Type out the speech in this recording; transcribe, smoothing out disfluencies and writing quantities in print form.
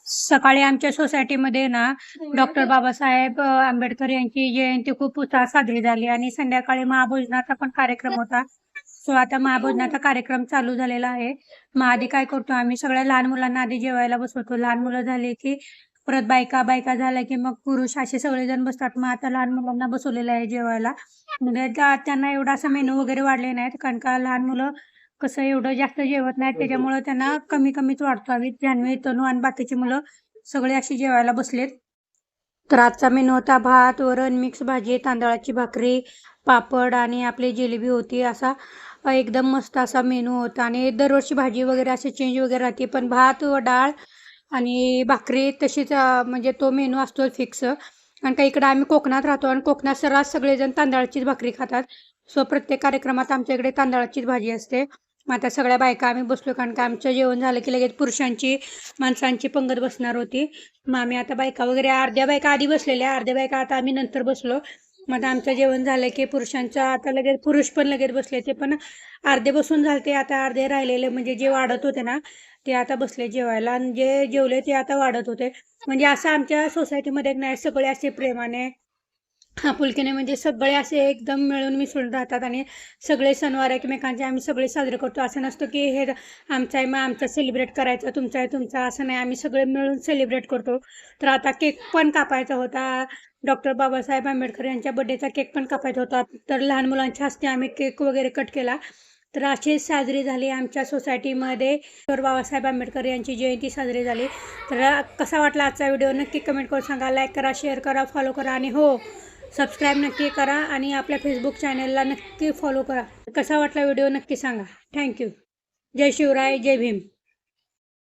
सकाळी आमच्या सोसायटीमध्ये ना डॉक्टर बाबासाहेब आंबेडकर यांची जयंती खूप उत्साहात साजरी झाली आणि संध्याकाळी महाभोजनाचा पण कार्यक्रम होता. सो आता महाभोजनाचा कार्यक्रम चालू झालेला आहे. मग आधी काय करतो आम्ही सगळ्या लहान मुलांना आधी जेवायला बसवतो. लहान मुलं झाली की परत बायका झाल्या की मग पुरुष असे सगळेजण बसतात. मग आता लहान मुलांना बसवलेलं आहे जेवायला. म्हणजे त्यांना एवढा असा मेनू वगैरे वाढले नाहीत कारण का लहान मुलं कसं एवढं जास्त जेवत नाहीत त्याच्यामुळे त्यांना कमीच वाढतो आम्ही. जान्हवी, तनू आणि बाकीची मुलं सगळे अशी जेवायला बसलेत. तर आजचा मेनू होता भात, वरण, मिक्स भाजी, तांदळाची भाकरी, पापड आणि आपली जिलेबी होती. असा एकदम मस्त असा मेनू होता आणि दरवर्षी भाजी वगैरे असे चेंज वगैरे राहते पण भात व डाळ आणि भाकरी तशीच म्हणजे तो मेनू असतो फिक्स. कारण का इकडं आम्ही कोकणात राहतो आणि कोकणात सर्रास सगळेजण तांदळाचीच भाकरी खातात. सो प्रत्येक कार्यक्रमात आमच्या इकडे तांदळाचीच भाजी असते. मग आता सगळ्या बायका आम्ही बसलो कारण का आमचं जेवण झालं की लगेच पुरुषांची माणसांची पंगत बसणार होती. मग आम्ही आता बायका वगैरे अर्ध्या बायका आधी बसलेल्या, अर्ध्या बायका आता आम्ही नंतर बसलो. मग आता आमचं जेवण झालं की पुरुषांचं आता लगेच पुरुष पण लगेच बसले. ते पण अर्धे बसून झाले, आता अर्धे राहिलेले म्हणजे जे वाढत होते ना ते आता बसले जेवायला आणि जे जेवले ते आता वाढत होते. म्हणजे असं आमच्या सोसायटीमध्ये नाही, सगळे असे प्रेमाने आपुलकीने म्हणजे सगळे असे एकदम मिळून मिसळून राहतात आणि सगळे सणवार एकमेकांचे आम्ही सगळे साजरे करतो. असं नसतं की हे आमचा आहे मग आमचा सेलिब्रेट करायचा, तुमचा आहे तुमचा, असं नाही. आम्ही सगळे मिळून सेलिब्रेट करतो. तर आता केक पण कापायचा होता. डॉक्टर बाबासाहेब आंबेडकर यांच्या बड्डेचा केक पण कापायचा होता. तर लहान मुलांच्या हस्ते आम्ही केक वगैरे कट केला. तर अशी साजरी झाली आमच्या सोसायटीमध्ये डॉक्टर बाबासाहेब आंबेडकर यांची जयंती साजरी झाली. तर कसा वाटला आजचा व्हिडिओ नक्की कमेंट करून सांगा. लाईक करा, शेअर करा, फॉलो करा आणि हो, सबस्क्राईब नक्की करा आणि आपल्या फेसबुक चॅनलला नक्की फॉलो करा. कसा वाटला व्हिडिओ नक्की सांगा. थँक्यू. जय शिवराय, जय भीम.